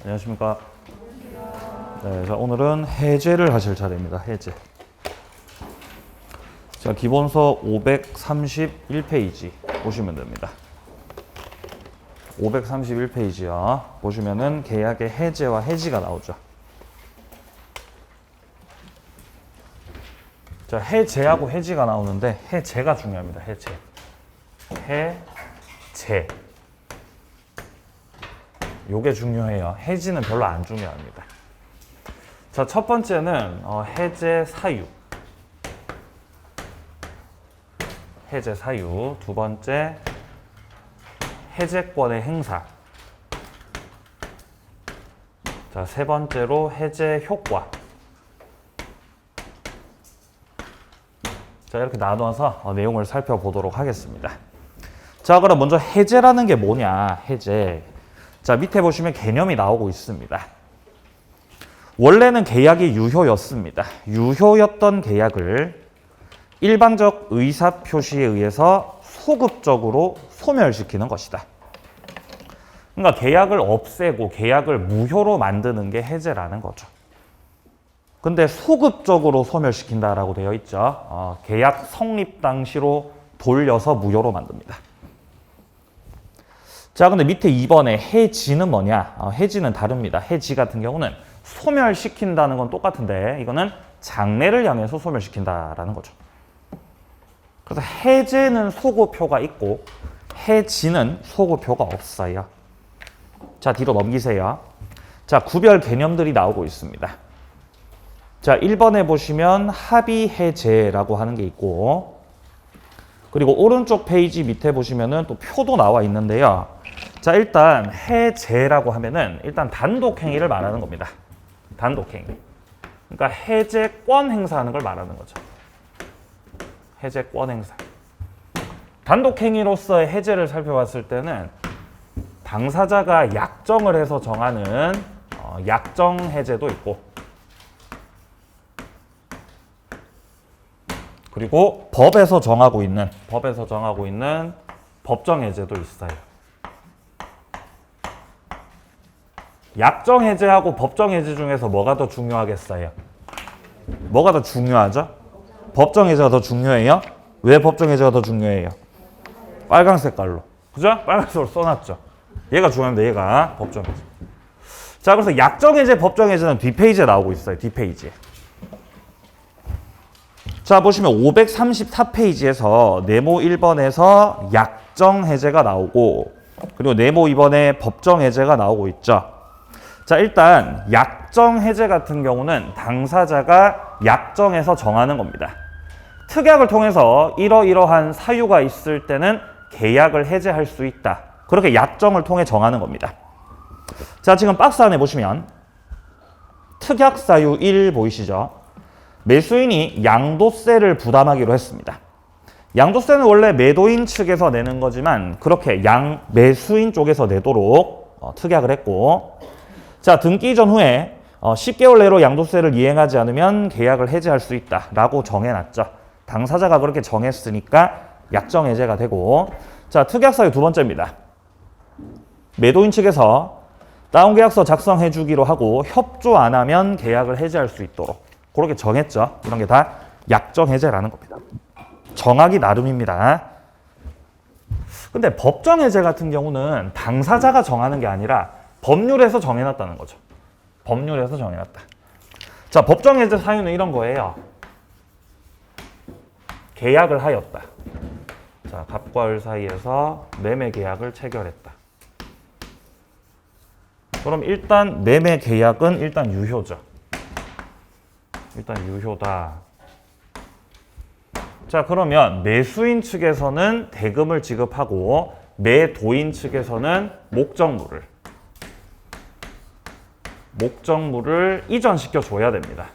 안녕하십니까. 네, 자, 오늘은 해제를 하실 차례입니다. 해제. 자, 기본서 531페이지 보시면 됩니다. 531페이지야. 보시면은 계약의 해제와 해지가 나오죠. 자, 해제하고 해지가 나오는데 해제가 중요합니다. 해제. 해제. 요게 중요해요. 해지는 별로 안 중요합니다. 자, 첫 번째는 해제 사유. 해제 사유. 두 번째, 해제권의 행사. 자, 세 번째로 해제 효과. 자, 이렇게 나눠서 내용을 살펴보도록 하겠습니다. 자, 그럼 먼저 해제라는 게 뭐냐? 해제. 자, 밑에 보시면 개념이 나오고 있습니다. 원래는 계약이 유효였습니다. 유효였던 계약을 일방적 의사표시에 의해서 소급적으로 소멸시키는 것이다. 그러니까 계약을 없애고 계약을 무효로 만드는 게 해제라는 거죠. 근데 소급적으로 소멸시킨다라고 되어 있죠. 계약 성립 당시로 돌려서 무효로 만듭니다. 자, 근데 밑에 2번에 해지는 뭐냐? 해지는 다릅니다. 해지 같은 경우는 소멸시킨다는 건 똑같은데 이거는 장래를 향해서 소멸시킨다라는 거죠. 그래서 해제는 소급효가 있고 해지는 소급효가 없어요. 자, 뒤로 넘기세요. 자, 구별 개념들이 나오고 있습니다. 자, 1번에 보시면 합의 해제라고 하는 게 있고, 그리고 오른쪽 페이지 밑에 보시면은 또 표도 나와 있는데요. 자, 일단 해제라고 하면은 일단 단독 행위를 말하는 겁니다. 단독 행위. 그러니까 해제권 행사하는 걸 말하는 거죠. 해제권 행사. 단독 행위로서의 해제를 살펴봤을 때는 당사자가 약정을 해서 정하는 약정 해제도 있고, 그리고 법에서 정하고 있는 법정 해제도 있어요. 약정 해제하고 법정 해제 중에서 뭐가 더 중요하겠어요? 뭐가 더 중요하죠? 법정 해제가 더 중요해요? 왜 법정 해제가 더 중요해요? 빨간 색깔로. 그죠? 빨간색으로 써놨죠. 얘가 중요합니다. 얘가 법정 해제. 자, 그래서 약정 해제, 법정 해제는 뒷페이지에 나오고 있어요. 뒷페이지에. 자, 보시면 534페이지에서 네모 1번에서 약정 해제가 나오고, 그리고 네모 2번에 법정 해제가 나오고 있죠. 자, 일단 약정 해제 같은 경우는 당사자가 약정해서 정하는 겁니다. 특약을 통해서 이러이러한 사유가 있을 때는 계약을 해제할 수 있다. 그렇게 약정을 통해 정하는 겁니다. 자, 지금 박스 안에 보시면 특약 사유 1 보이시죠? 매수인이 양도세를 부담하기로 했습니다. 양도세는 원래 매도인 측에서 내는 거지만 그렇게 매수인 쪽에서 내도록 특약을 했고, 자, 등기 전후에 10개월 내로 양도세를 이행하지 않으면 계약을 해제할 수 있다라고 정해놨죠. 당사자가 그렇게 정했으니까 약정 해제가 되고, 자, 특약 사유 두 번째입니다. 매도인 측에서 다운계약서 작성해 주기로 하고 협조 안 하면 계약을 해제할 수 있도록 그렇게 정했죠. 이런 게 다 약정 해제라는 겁니다. 정하기 나름입니다. 근데 법정 해제 같은 경우는 당사자가 정하는 게 아니라 법률에서 정해놨다는 거죠. 법률에서 정해놨다. 자, 법정 해제 사유는 이런 거예요. 계약을 하였다. 자, 갑과 을 사이에서 매매 계약을 체결했다. 그럼 일단 매매 계약은 일단 유효죠. 일단 유효다. 자, 그러면 매수인 측에서는 대금을 지급하고 매도인 측에서는 목적물을 이전시켜 줘야 됩니다.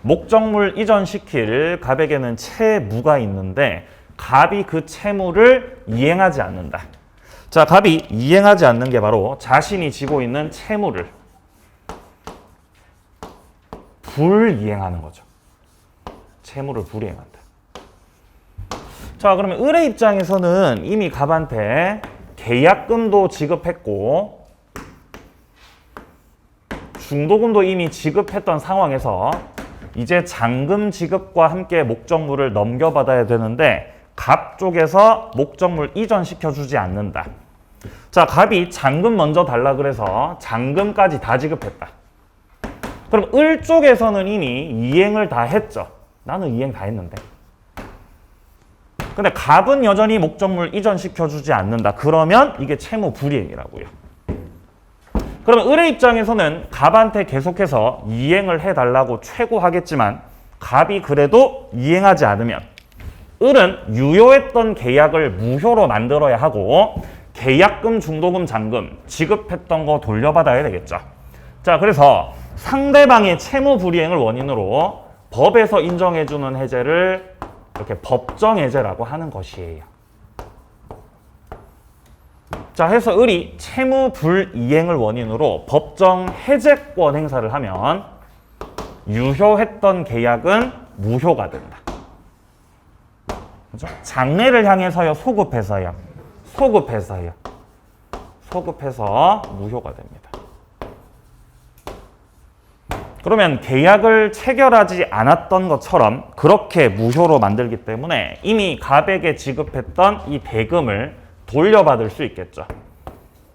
목적물 이전시킬 갑에게는 채무가 있는데 갑이 그 채무를 이행하지 않는다. 자, 갑이 이행하지 않는 게 바로 자신이 지고 있는 채무를 불이행하는 거죠. 채무를 불이행한다. 자, 그러면 을의 입장에서는 이미 갑한테 계약금도 지급했고 중도금도 이미 지급했던 상황에서 이제 잔금 지급과 함께 목적물을 넘겨받아야 되는데 갑 쪽에서 목적물 이전시켜주지 않는다. 자, 갑이 잔금 먼저 달라 그래서 잔금까지 다 지급했다. 그럼 을 쪽에서는 이미 이행을 다 했죠. 나는 이행 다 했는데. 근데 갑은 여전히 목적물 이전시켜주지 않는다. 그러면 이게 채무 불이행이라고요. 그러면 을의 입장에서는 갑한테 계속해서 이행을 해달라고 최고하겠지만 갑이 그래도 이행하지 않으면 을은 유효했던 계약을 무효로 만들어야 하고 계약금, 중도금, 잔금 지급했던 거 돌려받아야 되겠죠. 자, 그래서 상대방의 채무 불이행을 원인으로 법에서 인정해주는 해제를 이렇게 법정해제라고 하는 것이에요. 자, 해서 을이 채무 불이행을 원인으로 법정 해제권 행사를 하면 유효했던 계약은 무효가 된다. 그죠? 장래를 향해서요, 소급해서요. 소급해서 무효가 됩니다. 그러면 계약을 체결하지 않았던 것처럼 그렇게 무효로 만들기 때문에 이미 갑에게 지급했던 이 대금을 돌려받을 수 있겠죠.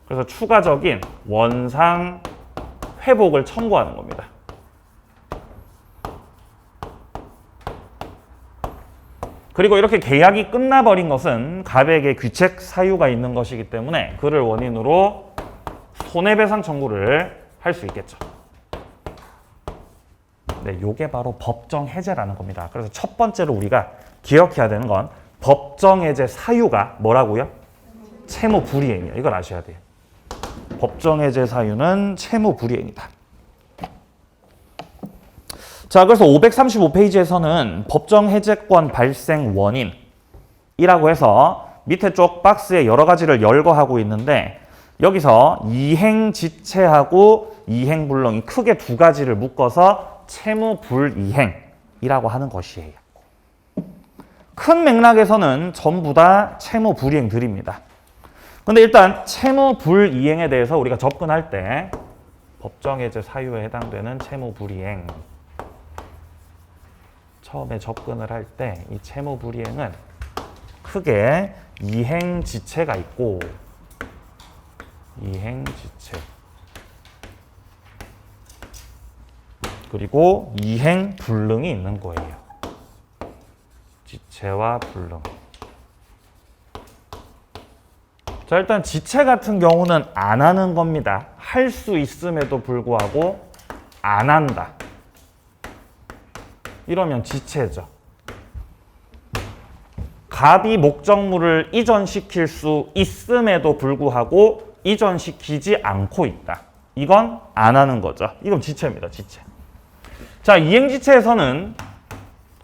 그래서 추가적인 원상 회복을 청구하는 겁니다. 그리고 이렇게 계약이 끝나버린 것은 갑에게 귀책 사유가 있는 것이기 때문에 그를 원인으로 손해배상 청구를 할 수 있겠죠. 네, 요게 바로 법정 해제라는 겁니다. 그래서 첫 번째로 우리가 기억해야 되는 건 법정 해제 사유가 뭐라고요? 채무 불이행이에요. 이걸 아셔야 돼요. 법정 해제 사유는 채무 불이행이다. 자, 그래서 535페이지에서는 법정 해제권 발생 원인이라고 해서 밑에 쪽 박스에 여러 가지를 열거하고 있는데 여기서 이행지체하고 이행불능이 크게 두 가지를 묶어서 채무불이행이라고 하는 것이에요. 큰 맥락에서는 전부 다 채무불이행들입니다. 근데 일단 채무불이행에 대해서 우리가 접근할 때 법정해제 사유에 해당되는 채무불이행 처음에 접근을 할 때 이 채무불이행은 크게 이행지체가 있고 이행지체 그리고 이행불능이 있는 거예요. 지체와 불능. 자, 일단 지체 같은 경우는 안 하는 겁니다. 할 수 있음에도 불구하고 안 한다. 이러면 지체죠. 갑이 목적물을 이전시킬 수 있음에도 불구하고 이전시키지 않고 있다. 이건 안 하는 거죠. 이건 지체입니다. 지체. 자, 이행지체에서는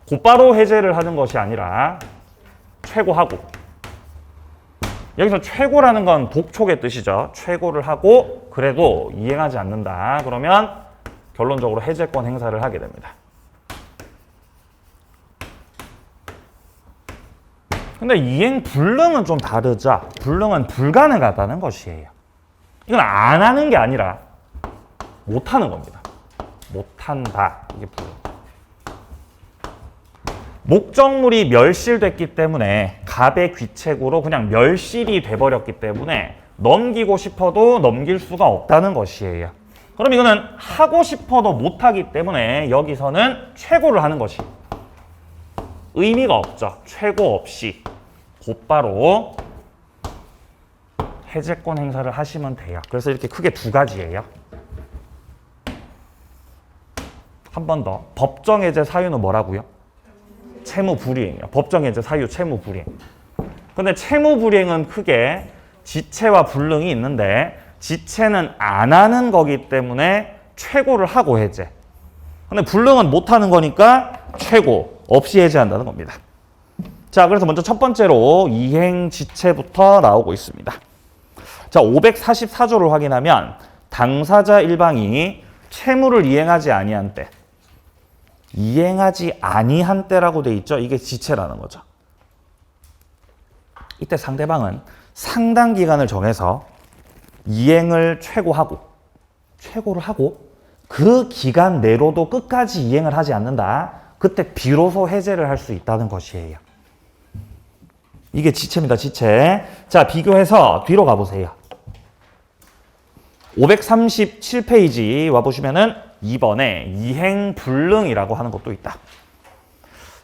곧바로 해제를 하는 것이 아니라 최고하고 여기서 최고라는 건 독촉의 뜻이죠. 최고를 하고 그래도 이행하지 않는다. 그러면 결론적으로 해제권 행사를 하게 됩니다. 근데 이행 불능은 좀 다르죠. 불능은 불가능하다는 것이에요. 이건 안 하는 게 아니라 못 하는 겁니다. 못 한다. 이게 불능. 목적물이 멸실됐기 때문에 갑의 귀책으로 그냥 멸실이 돼버렸기 때문에 넘기고 싶어도 넘길 수가 없다는 것이에요. 그럼 이거는 하고 싶어도 못하기 때문에 여기서는 최고를 하는 것이 의미가 없죠. 최고 없이 곧바로 해제권 행사를 하시면 돼요. 그래서 이렇게 크게 두 가지예요. 한 번 더. 법정해제 사유는 뭐라고요? 채무불이행이요. 법정해제 사유 채무불이행. 근데 채무불이행은 크게 지체와 불능이 있는데 지체는 안 하는 거기 때문에 최고를 하고 해제. 근데 불능은 못 하는 거니까 최고 없이 해제한다는 겁니다. 자, 그래서 먼저 첫 번째로 이행지체부터 나오고 있습니다. 자, 544조를 확인하면 당사자 일방이 채무를 이행하지 아니한 때 이행하지 아니한 때라고 돼 있죠. 이게 지체라는 거죠. 이때 상대방은 상당 기간을 정해서 이행을 최고를 하고 그 기간 내로도 끝까지 이행을 하지 않는다. 그때 비로소 해제를 할 수 있다는 것이에요. 이게 지체입니다. 지체. 자, 비교해서 뒤로 가보세요. 537페이지 와보시면은 2번에 이행불능이라고 하는 것도 있다.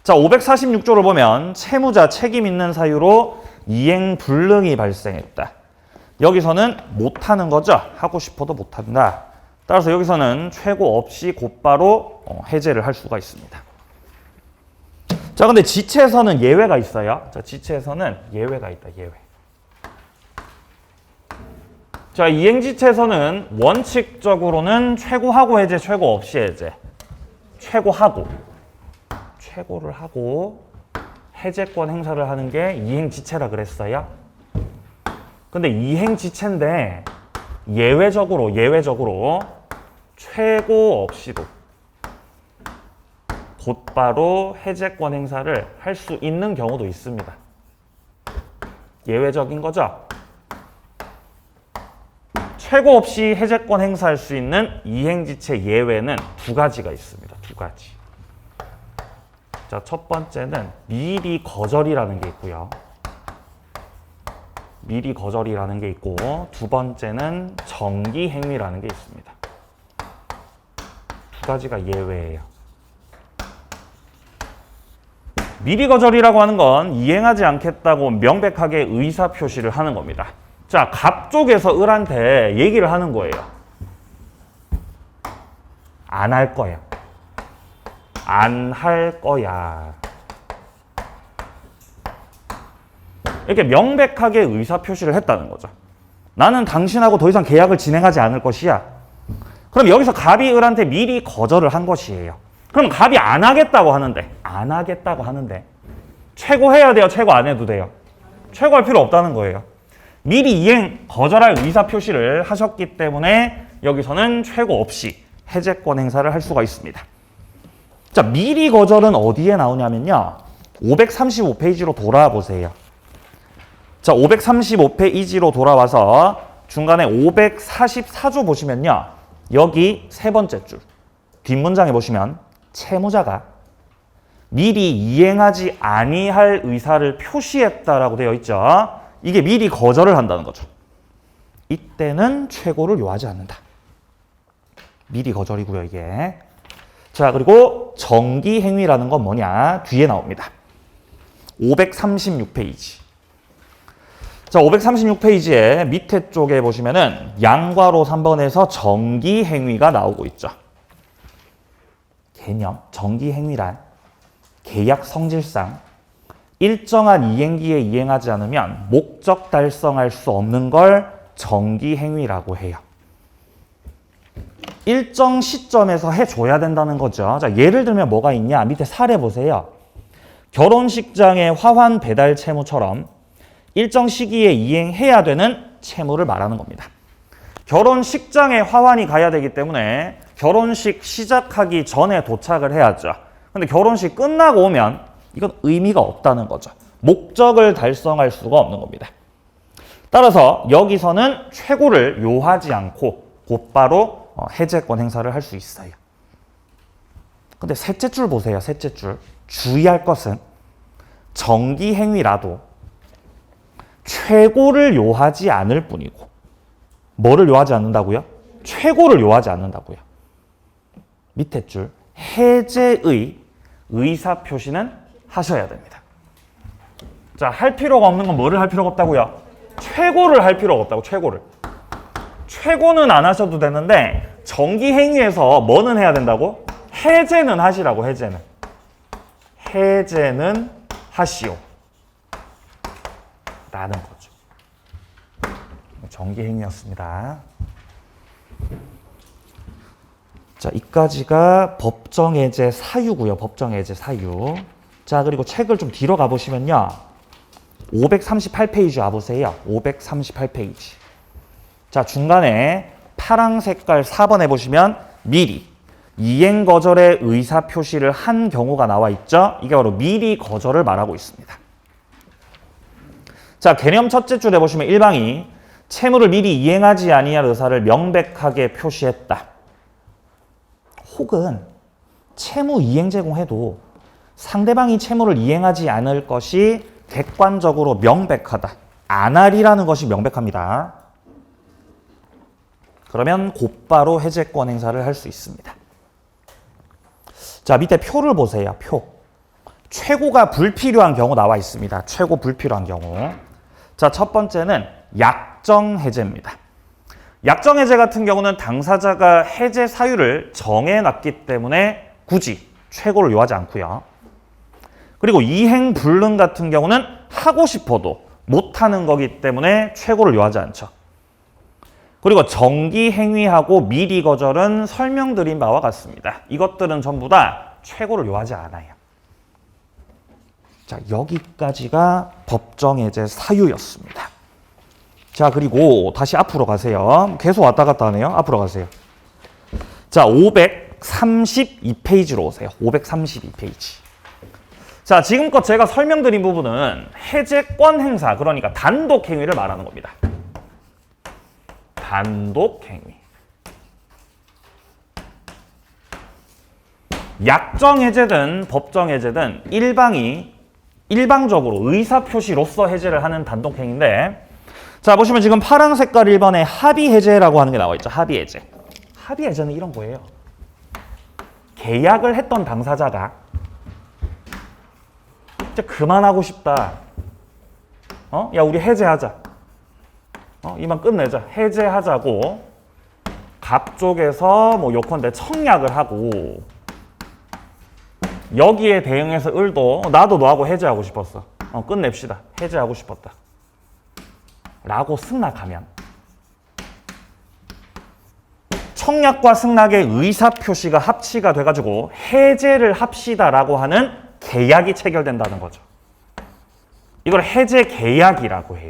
자, 546조를 보면 채무자 책임 있는 사유로 이행불능이 발생했다. 여기서는 못하는 거죠. 하고 싶어도 못한다. 따라서 여기서는 최고 없이 곧바로 해제를 할 수가 있습니다. 자, 근데 지체에서는 예외가 있어요. 자, 지체에서는 예외가 있다. 예외. 자, 이행지체에서는 원칙적으로는 최고하고 해제, 최고 없이 해제. 최고하고. 최고를 하고 해제권 행사를 하는 게 이행지체라 그랬어요. 근데 이행지체인데 예외적으로 최고 없이도 곧바로 해제권 행사를 할 수 있는 경우도 있습니다. 예외적인 거죠. 최고 없이 해제권 행사할 수 있는 이행지체 예외는 두 가지가 있습니다. 두 가지. 자, 첫 번째는 미리 거절이라는 게 있고요. 미리 거절이라는 게 있고, 두 번째는 정기행위라는 게 있습니다. 두 가지가 예외예요. 미리 거절이라고 하는 건 이행하지 않겠다고 명백하게 의사표시를 하는 겁니다. 자, 갑 쪽에서 을한테 얘기를 하는 거예요. 안 할 거야. 안 할 거야. 이렇게 명백하게 의사표시를 했다는 거죠. 나는 당신하고 더 이상 계약을 진행하지 않을 것이야. 그럼 여기서 갑이 을한테 미리 거절을 한 것이에요. 그럼 갑이 안 하겠다고 하는데 최고해야 돼요? 최고 안 해도 돼요? 최고할 필요 없다는 거예요. 미리 이행 거절할 의사표시를 하셨기 때문에 여기서는 최고 없이 해제권 행사를 할 수가 있습니다. 자, 미리 거절은 어디에 나오냐면요. 535페이지로 돌아와 보세요. 자, 535페이지로 돌아와서 중간에 544조 보시면요. 여기 세 번째 줄 뒷문장에 보시면 채무자가 미리 이행하지 아니할 의사를 표시했다라고 되어 있죠. 이게 미리 거절을 한다는 거죠. 이때는 최고를 요하지 않는다. 미리 거절이고요, 이게. 자, 그리고 정기행위라는 건 뭐냐? 뒤에 나옵니다. 536페이지. 자, 536페이지에 밑에 쪽에 보시면은 양괄호 3번에서 정기행위가 나오고 있죠. 개념, 정기행위란 계약 성질상 일정한 이행기에 이행하지 않으면 목적 달성할 수 없는 걸 정기행위라고 해요. 일정 시점에서 해줘야 된다는 거죠. 자, 예를 들면 뭐가 있냐? 밑에 사례 보세요. 결혼식장의 화환 배달 채무처럼 일정 시기에 이행해야 되는 채무를 말하는 겁니다. 결혼식장에 화환이 가야 되기 때문에 결혼식 시작하기 전에 도착을 해야죠. 근데 결혼식 끝나고 오면 이건 의미가 없다는 거죠. 목적을 달성할 수가 없는 겁니다. 따라서 여기서는 최고를 요하지 않고 곧바로 해제권 행사를 할 수 있어요. 근데 셋째 줄 보세요. 셋째 줄. 주의할 것은 정기행위라도 최고를 요하지 않을 뿐이고 뭐를 요하지 않는다고요? 최고를 요하지 않는다고요. 밑에 줄. 해제의 의사표시는 하셔야 됩니다. 자, 할 필요가 없는 건 뭐를 할 필요가 없다고요? 최고를 할 필요가 없다고, 최고를. 최고는 안 하셔도 되는데 정기행위에서 뭐는 해야 된다고? 해제는 하시라고, 해제는. 해제는 하시오. 라는 거죠. 정기행위였습니다. 자, 이까지가 법정해제 사유고요. 법정해제 사유. 자, 그리고 책을 좀 뒤로 가보시면요. 538페이지 와보세요. 538페이지. 자, 중간에 파랑 색깔 4번에 보시면 미리 이행 거절의 의사 표시를 한 경우가 나와 있죠. 이게 바로 미리 거절을 말하고 있습니다. 자, 개념 첫째 줄에 보시면 일방이 채무를 미리 이행하지 아니할 의사를 명백하게 표시했다. 혹은 채무 이행 제공해도 상대방이 채무를 이행하지 않을 것이 객관적으로 명백하다. 안 하리라는 것이 명백합니다. 그러면 곧바로 해제권 행사를 할 수 있습니다. 자, 밑에 표를 보세요. 표. 최고가 불필요한 경우 나와 있습니다. 최고 불필요한 경우. 자, 첫 번째는 약정 해제입니다. 약정 해제 같은 경우는 당사자가 해제 사유를 정해놨기 때문에 굳이 최고를 요하지 않고요. 그리고 이행 불능 같은 경우는 하고 싶어도 못하는 거기 때문에 최고를 요하지 않죠. 그리고 정기 행위하고 미리 거절은 설명드린 바와 같습니다. 이것들은 전부 다 최고를 요하지 않아요. 자, 여기까지가 법정해제 사유였습니다. 자, 그리고 다시 앞으로 가세요. 계속 왔다 갔다 하네요. 앞으로 가세요. 자, 532페이지로 오세요. 532페이지. 자, 지금껏 제가 설명드린 부분은 해제권 행사, 그러니까 단독 행위를 말하는 겁니다. 단독 행위. 약정 해제든 법정 해제든 일방적으로 의사표시로서 해제를 하는 단독 행위인데, 자, 보시면 지금 파란 색깔 1번에 합의 해제라고 하는 게 나와 있죠. 합의 해제. 합의 해제는 이런 거예요. 계약을 했던 당사자가 이제 그만하고 싶다. 야, 우리 해제하자. 이만 끝내자. 해제하자고 갑 쪽에서 뭐 요컨대 청약을 하고, 여기에 대응해서 을도 나도 너하고 해제하고 싶었어. 끝냅시다. 해제하고 싶었다. 라고 승낙하면 청약과 승낙의 의사표시가 합치가 돼가지고 해제를 합시다라고 하는 계약이 체결된다는 거죠. 이걸 해제 계약이라고 해요.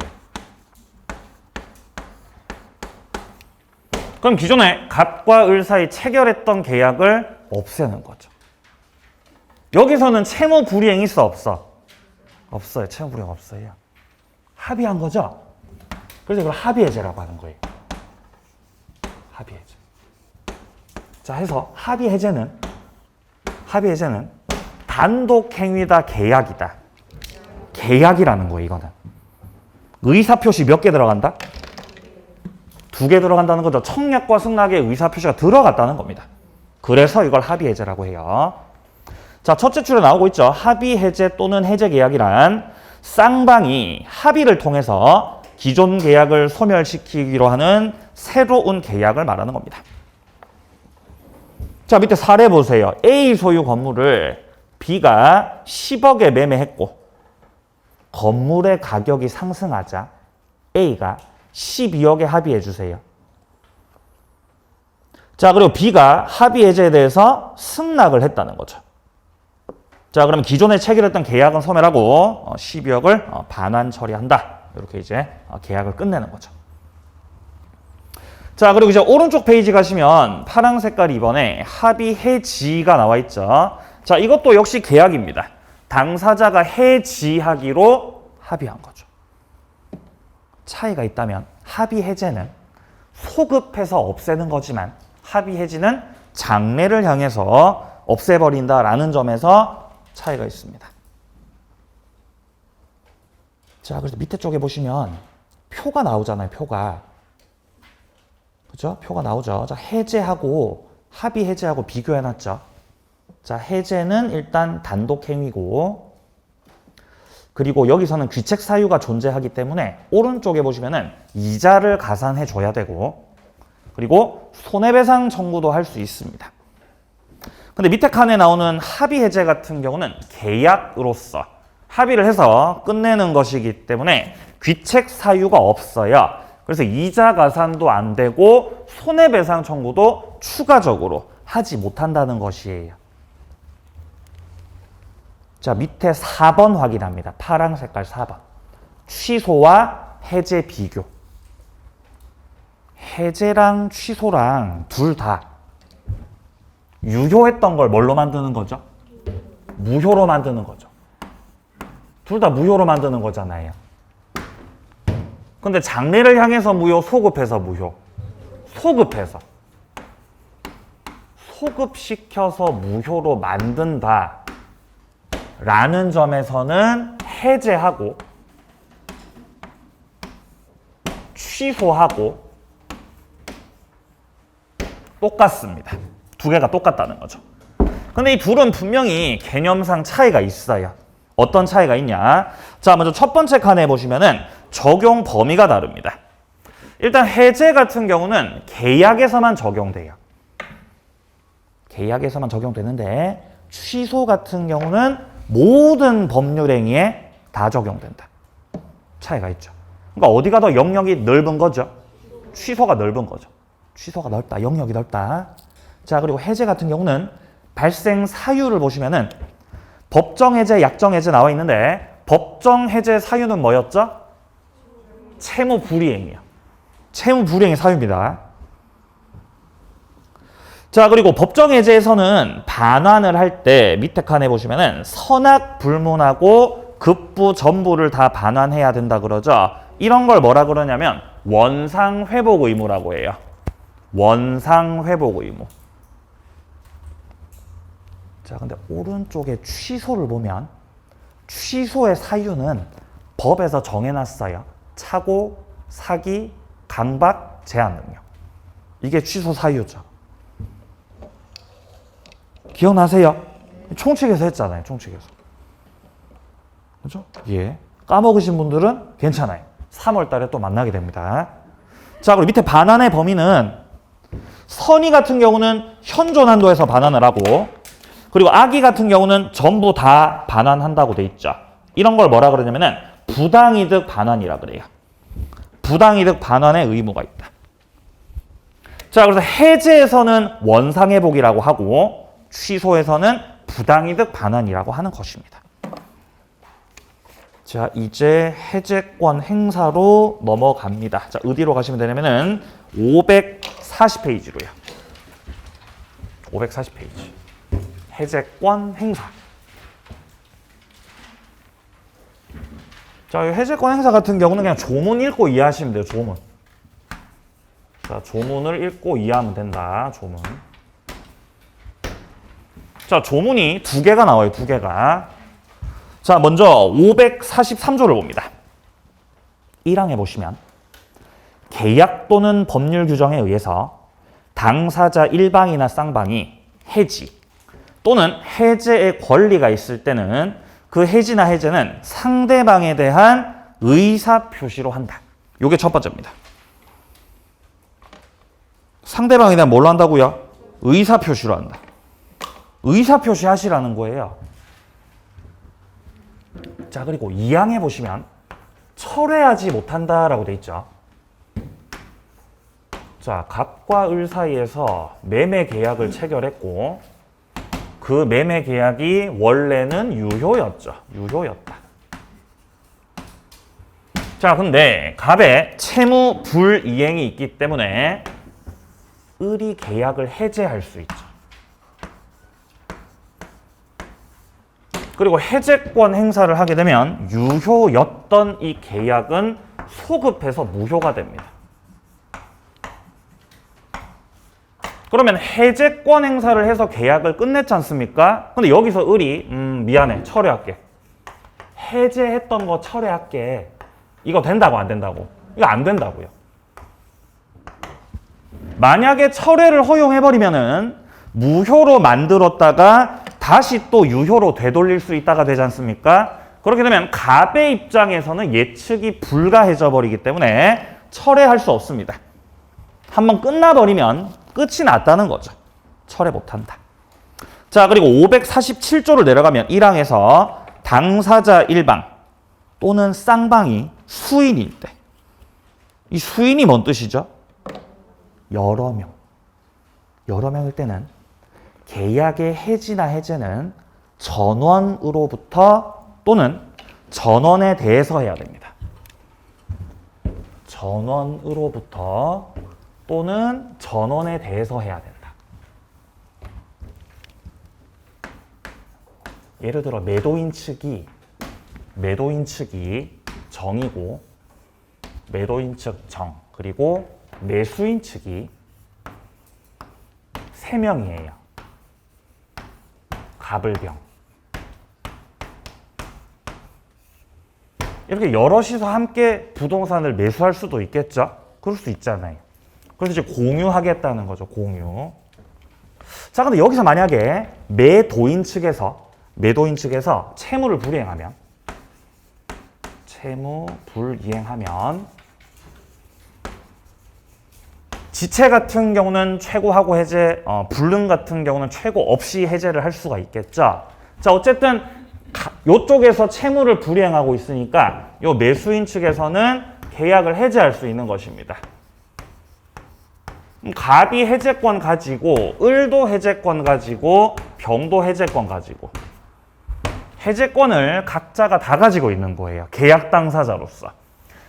그럼 기존에 갑과 을 사이 체결했던 계약을 없애는 거죠. 여기서는 채무 불이행 있어 없어? 없어요. 채무 불이행 없어요. 합의한 거죠? 그래서 이걸 합의 해제라고 하는 거예요. 합의 해제. 자, 해서 합의 해제는 단독 행위다, 계약이다. 계약이라는 거예요, 이거는. 의사표시 몇 개 들어간다? 2개 들어간다는 거죠. 청약과 승낙의 의사표시가 들어갔다는 겁니다. 그래서 이걸 합의 해제라고 해요. 자, 첫째 줄에 나오고 있죠. 합의 해제 또는 해제 계약이란 쌍방이 합의를 통해서 기존 계약을 소멸시키기로 하는 새로운 계약을 말하는 겁니다. 자, 밑에 사례 보세요. A 소유 건물을 B가 10억에 매매했고 건물의 가격이 상승하자 A가 12억에 합의해 주세요. 자, 그리고 B가 합의 해제에 대해서 승낙을 했다는 거죠. 자, 그러면 기존에 체결했던 계약은 소멸하고 12억을 반환 처리한다. 이렇게 이제 계약을 끝내는 거죠. 자, 그리고 이제 오른쪽 페이지 가시면 파란 색깔 2번에 합의 해지가 나와 있죠. 자, 이것도 역시 계약입니다. 당사자가 해지하기로 합의한 거죠. 차이가 있다면 합의 해제는 소급해서 없애는 거지만 합의 해지는 장래를 향해서 없애버린다라는 점에서 차이가 있습니다. 자, 그래서 밑에 쪽에 보시면 표가 나오잖아요. 표가. 그죠? 표가 나오죠. 자, 해제하고 합의 해제하고 비교해놨죠. 자, 해제는 일단 단독 행위고, 그리고 여기서는 귀책 사유가 존재하기 때문에 오른쪽에 보시면은 이자를 가산해 줘야 되고, 그리고 손해배상 청구도 할 수 있습니다. 근데 밑에 칸에 나오는 합의 해제 같은 경우는 계약으로서 합의를 해서 끝내는 것이기 때문에 귀책 사유가 없어요. 그래서 이자 가산도 안 되고 손해배상 청구도 추가적으로 하지 못한다는 것이에요. 자, 밑에 4번 확인합니다. 파란 색깔 4번. 취소와 해제 비교. 해제랑 취소랑 둘 다 유효했던 걸 뭘로 만드는 거죠? 무효로 만드는 거죠. 둘 다 무효로 만드는 거잖아요. 근데 장래를 향해서 무효, 소급해서 무효. 소급해서. 소급시켜서 무효로 만든다 라는 점에서는 해제하고 취소하고 똑같습니다. 두 개가 똑같다는 거죠. 근데 이 둘은 분명히 개념상 차이가 있어요. 어떤 차이가 있냐? 자, 먼저 첫 번째 칸에 보시면은 적용 범위가 다릅니다. 일단 해제 같은 경우는 계약에서만 적용돼요. 계약에서만 적용되는데 취소 같은 경우는 모든 법률 행위에 다 적용된다. 차이가 있죠. 그러니까 어디가 더 영역이 넓은 거죠? 취소가 넓은 거죠. 취소가 넓다. 영역이 넓다. 자, 그리고 해제 같은 경우는 발생 사유를 보시면은 법정 해제, 약정 해제 나와 있는데 법정 해제 사유는 뭐였죠? 채무 불이행이요. 채무 불이행의 사유입니다. 자, 그리고 법정 해제에서는 반환을 할 때 밑에 칸에 보시면은 선악 불문하고 급부 전부를 다 반환해야 된다 그러죠. 이런 걸 뭐라 그러냐면 원상 회복 의무라고 해요. 원상 회복 의무. 자, 근데 오른쪽에 취소를 보면 취소의 사유는 법에서 정해놨어요. 착오, 사기, 강박, 제한 능력. 이게 취소 사유죠. 기억나세요? 총칙에서 했잖아요. 총칙에서. 그죠? 예. 까먹으신 분들은 괜찮아요. 3월 달에 또 만나게 됩니다. 자, 그리고 밑에 반환의 범위는 선의 같은 경우는 현존한도에서 반환을 하고 그리고 악의 같은 경우는 전부 다 반환한다고 돼 있죠. 이런 걸 뭐라 그러냐면은 부당이득 반환이라 그래요. 부당이득 반환의 의무가 있다. 자, 그래서 해제에서는 원상회복이라고 하고 취소에서는 부당이득 반환이라고 하는 것입니다. 자, 이제 해제권 행사로 넘어갑니다. 자, 어디로 가시면 되냐면은 540페이지로요. 540페이지. 해제권 행사. 자, 이 해제권 행사 같은 경우는 그냥 조문 읽고 이해하시면 돼요. 조문. 자, 조문을 읽고 이해하면 된다. 조문. 자, 조문이 두 개가 나와요. 두 개가. 자, 먼저 543조를 봅니다. 1항에 보시면 계약 또는 법률 규정에 의해서 당사자 일방이나 쌍방이 해지 또는 해제의 권리가 있을 때는 그 해지나 해제는 상대방에 대한 의사 표시로 한다. 이게 첫 번째입니다. 상대방에 대한 뭘로 한다고요? 의사 표시로 한다. 의사 표시 하시라는 거예요. 자, 그리고 2항에 보시면 철회하지 못한다라고 돼 있죠. 자, 갑과 을 사이에서 매매 계약을 체결했고 그 매매 계약이 원래는 유효였죠. 유효였다. 자, 근데 갑에 채무 불이행이 있기 때문에 을이 계약을 해제할 수 있죠. 그리고 해제권 행사를 하게 되면 유효였던 이 계약은 소급해서 무효가 됩니다. 그러면 해제권 행사를 해서 계약을 끝냈지 않습니까? 근데 여기서 을이 미안해, 철회할게. 해제했던 거 철회할게. 이거 된다고 안 된다고? 이거 안 된다고요. 만약에 철회를 허용해버리면은 무효로 만들었다가 다시 또 유효로 되돌릴 수 있다가 되지 않습니까? 그렇게 되면 갑의 입장에서는 예측이 불가해져 버리기 때문에 철회할 수 없습니다. 한번 끝나버리면 끝이 났다는 거죠. 철회 못한다. 자, 그리고 547조를 내려가면 1항에서 당사자 일방 또는 쌍방이 수인일 때, 이 수인이 뭔 뜻이죠? 여러 명. 여러 명일 때는 계약의 해지나 해제는 전원으로부터 또는 전원에 대해서 해야 됩니다. 전원으로부터 또는 전원에 대해서 해야 된다. 예를 들어 매도인 측이 정이고 매도인 측 정 그리고 매수인 측이 3명이에요. 갑을병. 이렇게 여럿이서 함께 부동산을 매수할 수도 있겠죠? 그럴 수 있잖아요. 그래서 이제 공유하겠다는 거죠, 공유. 자, 근데 여기서 만약에 매도인 측에서 채무를 불이행하면 지체 같은 경우는 최고하고 해제, 불능 같은 경우는 최고 없이 해제를 할 수가 있겠죠. 자, 어쨌든 이쪽에서 채무를 불이행하고 있으니까 이 매수인 측에서는 계약을 해제할 수 있는 것입니다. 갑이 해제권 가지고, 을도 해제권 가지고, 병도 해제권 가지고, 해제권을 각자가 다 가지고 있는 거예요. 계약 당사자로서.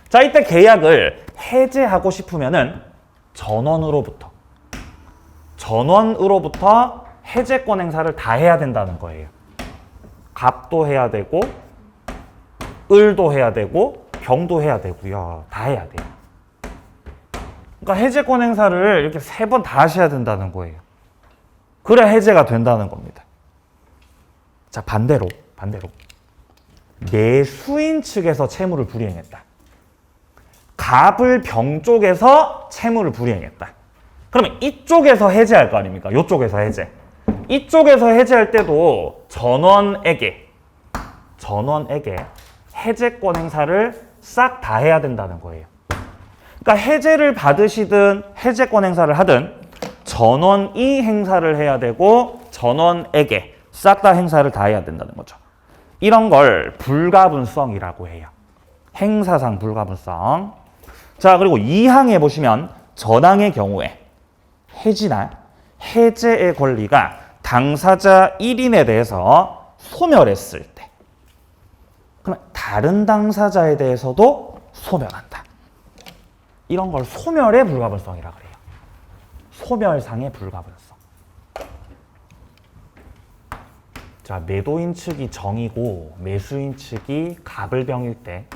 자, 이때 계약을 해제하고 싶으면은 전원으로부터 해제권 행사를 다 해야 된다는 거예요. 갑도 해야 되고, 을도 해야 되고, 병도 해야 되고요. 다 해야 돼요. 그러니까 해제권 행사를 이렇게 3번 다 하셔야 된다는 거예요. 그래야 해제가 된다는 겁니다. 자, 반대로 매수인 측에서 채무를 불이행했다. 갑을 병 쪽에서 채무를 불이행했다. 그러면 이쪽에서 해제할 거 아닙니까? 이쪽에서 해제. 이쪽에서 해제할 때도 전원에게 해제권 행사를 싹 다 해야 된다는 거예요. 그러니까 해제를 받으시든 해제권 행사를 하든 전원이 행사를 해야 되고 전원에게 싹 다 행사를 다 해야 된다는 거죠. 이런 걸 불가분성이라고 해요. 행사상 불가분성. 자, 그리고 2항에 보시면 전항의 경우에 해지나 해제의 권리가 당사자 1인에 대해서 소멸했을 때, 그러면 다른 당사자에 대해서도 소멸한다. 이런 걸 소멸의 불가분성이라고 해요. 소멸상의 불가분성. 자, 매도인 측이 정이고 매수인 측이 갑을 병일 때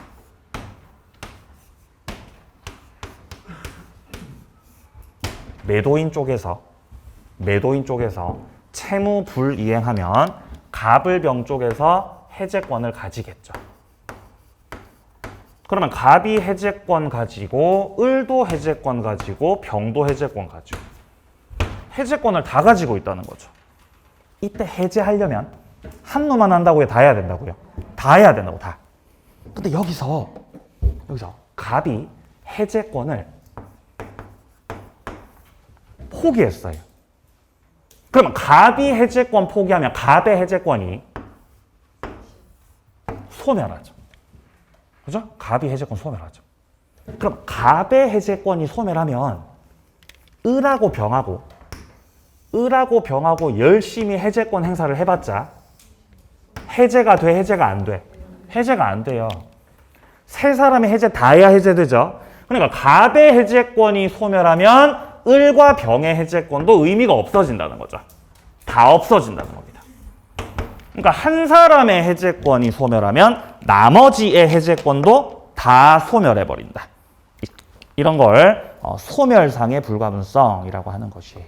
매도인 쪽에서 채무 불이행하면 갑을 병 쪽에서 해제권을 가지겠죠. 그러면 갑이 해제권 가지고 을도 해제권 가지고 병도 해제권 가지고 해제권을 다 가지고 있다는 거죠. 이때 해제하려면 한 놈만 한다고 다 해야 된다고요. 다 해야 된다고, 다. 근데 여기서 갑이 해제권을 포기했어요. 그러면 갑이 해제권 포기하면 갑의 해제권이 소멸하죠. 그죠? 갑이 해제권 소멸하죠. 그럼 갑의 해제권이 소멸하면 을하고 병하고 열심히 해제권 행사를 해봤자 해제가 돼, 해제가 안 돼? 해제가 안 돼요. 세 사람이 해제 다 해야 해제되죠. 그러니까 갑의 해제권이 소멸하면 을과 병의 해제권도 의미가 없어진다는 거죠. 다 없어진다는 겁니다. 그러니까 한 사람의 해제권이 소멸하면 나머지의 해제권도 다 소멸해버린다. 이런 걸 소멸상의 불가분성이라고 하는 것이에요.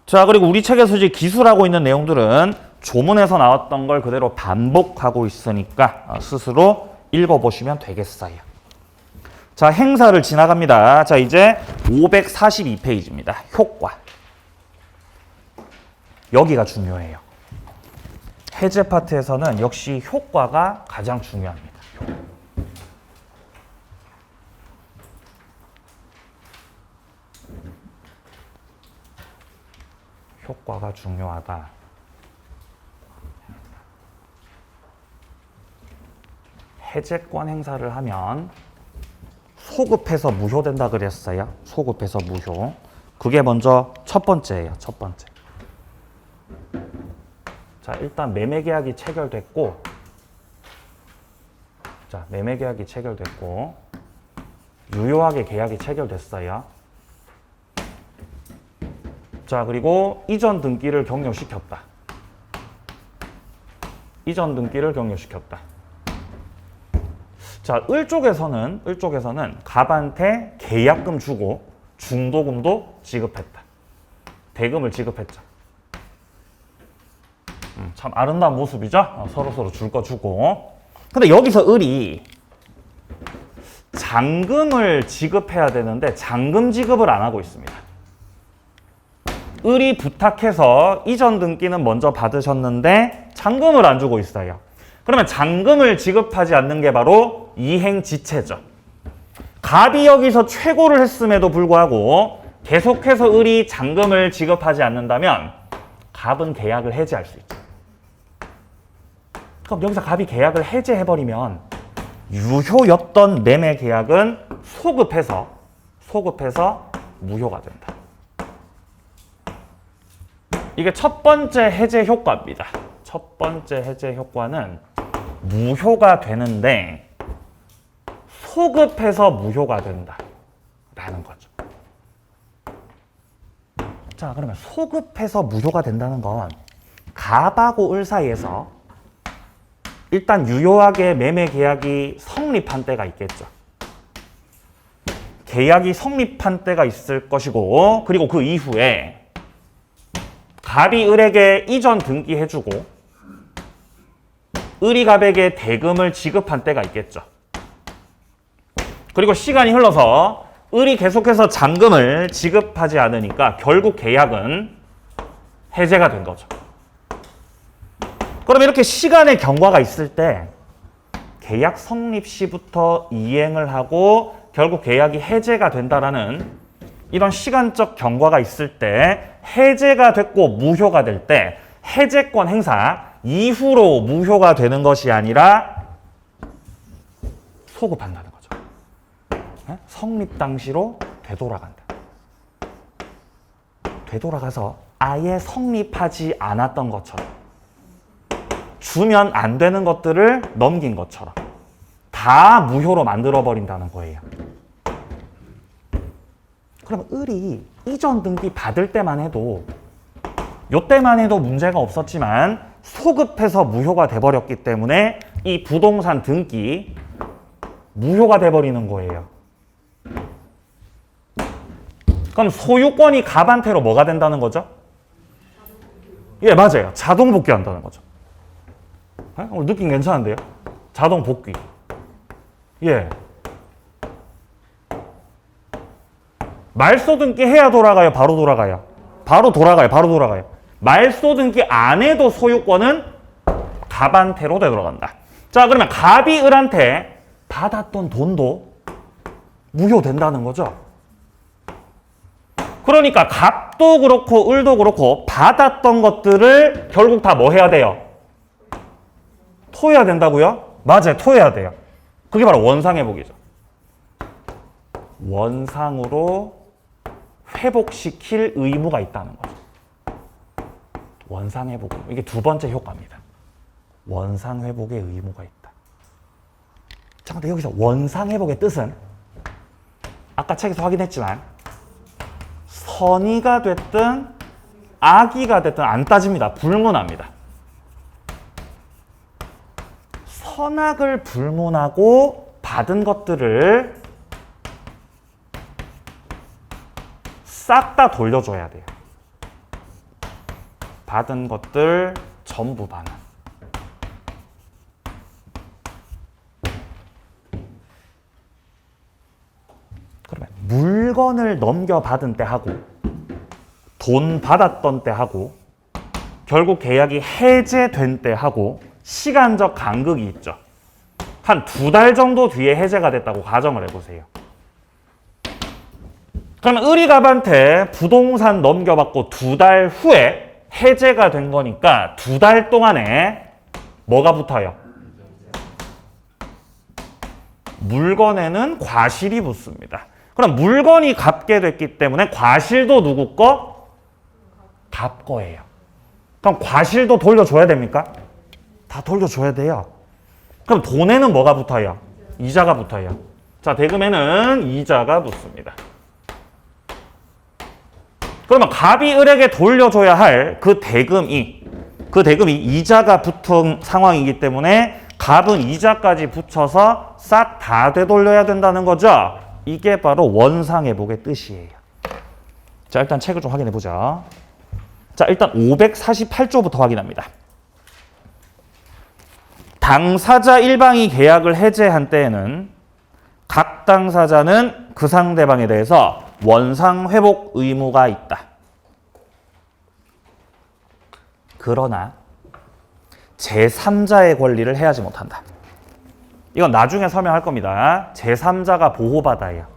자, 그리고 우리 책에서 이제 기술하고 있는 내용들은 조문에서 나왔던 걸 그대로 반복하고 있으니까 스스로 읽어보시면 되겠어요. 자, 행사를 지나갑니다. 자, 이제 542페이지입니다. 효과. 여기가 중요해요. 해제 파트에서는 역시 효과가 가장 중요합니다. 효과가 중요하다. 해제권 행사를 하면 소급해서 무효된다 그랬어요. 소급해서 무효. 그게 먼저 첫 번째예요. 첫 번째. 자, 일단 매매계약이 체결됐고, 유효하게 계약이 체결됐어요. 자, 그리고 이전 등기를 격려시켰다. 자, 을 쪽에서는 갑한테 계약금 주고 중도금도 지급했다. 대금을 지급했죠. 참 아름다운 모습이죠? 서로서로 줄 거 주고. 근데 여기서 을이 잔금을 지급해야 되는데 잔금 지급을 안 하고 있습니다. 을이 부탁해서 이전 등기는 먼저 받으셨는데 잔금을 안 주고 있어요. 그러면 잔금을 지급하지 않는 게 바로 이행지체죠. 갑이 여기서 최고를 했음에도 불구하고 계속해서 을이 잔금을 지급하지 않는다면 갑은 계약을 해지할 수 있죠. 그럼 여기서 갑이 계약을 해지해버리면 유효였던 매매 계약은 소급해서 무효가 된다. 이게 첫 번째 해제 효과입니다. 첫 번째 해제 효과는 무효가 되는데 소급해서 무효가 된다라는 거죠. 자, 그러면 소급해서 무효가 된다는 건 갑하고 을 사이에서 일단 유효하게 매매 계약이 성립한 때가 있겠죠. 계약이 성립한 때가 있을 것이고, 그리고 그 이후에 갑이 을에게 이전 등기해주고 을이 갑에게 대금을 지급한 때가 있겠죠. 그리고 시간이 흘러서 을이 계속해서 잔금을 지급하지 않으니까 결국 계약은 해제가 된 거죠. 그럼 이렇게 시간의 경과가 있을 때 계약 성립 시부터 이행을 하고 결국 계약이 해제가 된다라는 이런 시간적 경과가 있을 때 해제가 됐고 무효가 될 때 해제권 행사 이후로 무효가 되는 것이 아니라 소급한다는 거죠. 성립 당시로 되돌아간다. 되돌아가서 아예 성립하지 않았던 것처럼 주면 안 되는 것들을 넘긴 것처럼 다 무효로 만들어버린다는 거예요. 그럼 을이 이전 등기 받을 때만 해도 요때만 해도 문제가 없었지만 소급해서 무효가 돼버렸기 때문에 이 부동산 등기 무효가 돼버리는 거예요. 그럼 소유권이 갑한테로 뭐가 된다는 거죠? 예, 맞아요. 자동 복귀한다는 거죠. 오늘 느낌 괜찮은데요? 자동 복귀. 예. 말소 등기 해야 돌아가요? 바로 돌아가요? 바로 돌아가요. 말소 등기 안 해도 소유권은 갑한테로 되돌아간다. 자, 그러면 갑이 을한테 받았던 돈도 무효된다는 거죠. 그러니까 갑도 그렇고 을도 그렇고 받았던 것들을 결국 다 뭐 해야 돼요? 토해야 된다고요? 맞아요. 토해야 돼요. 그게 바로 원상회복이죠. 원상으로 회복시킬 의무가 있다는 거죠. 원상회복. 이게 두 번째 효과입니다. 원상회복의 의무가 있다. 자, 근데 여기서 원상회복의 뜻은 아까 책에서 확인했지만 선의가 됐든 악의가 됐든 안 따집니다. 불문합니다. 선악을 불문하고 받은 것들을 싹 다 돌려줘야 돼요. 받은 것들 전부 반환. 그러면 물건을 넘겨받은 때 하고 돈 받았던 때 하고 결국 계약이 해제된 때 하고 시간적 간극이 있죠. 한 2달 정도 뒤에 해제가 됐다고 가정을 해보세요. 그러면 을이 갑한테 부동산 넘겨받고 2달 후에 해제가 된 거니까 2달 동안에 뭐가 붙어요? 물건에는 과실이 붙습니다. 그럼 물건이 갚게 됐기 때문에 과실도 누구 거? 갑 거예요. 그럼 과실도 돌려줘야 됩니까? 다 돌려줘야 돼요. 그럼 돈에는 뭐가 붙어요? 이자가 붙어요. 자, 대금에는 이자가 붙습니다. 그러면 갑이 을에게 돌려줘야 할 그 대금이 이자가 붙은 상황이기 때문에 갑은 이자까지 붙여서 싹 다 되돌려야 된다는 거죠. 이게 바로 원상회복의 뜻이에요. 자, 일단 책을 좀 확인해 보자. 자, 일단 548조부터 확인합니다. 당사자 일방이 계약을 해제한 때에는 각 당사자는 그 상대방에 대해서 원상회복 의무가 있다. 그러나 제3자의 권리를 해하지 못한다. 이건 나중에 설명할 겁니다. 제3자가 보호받아야.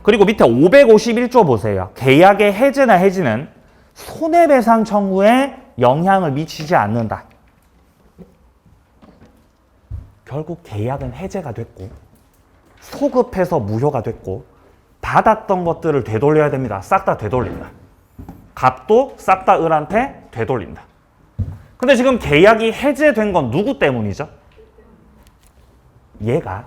그리고 밑에 551조 보세요. 계약의 해제나 해지는 손해배상 청구에 영향을 미치지 않는다. 결국 계약은 해제가 됐고 소급해서 무효가 됐고 받았던 것들을 되돌려야 됩니다. 싹 다 되돌린다. 값도 싹 다 을한테 되돌린다. 근데 지금 계약이 해제된 건 누구 때문이죠? 얘가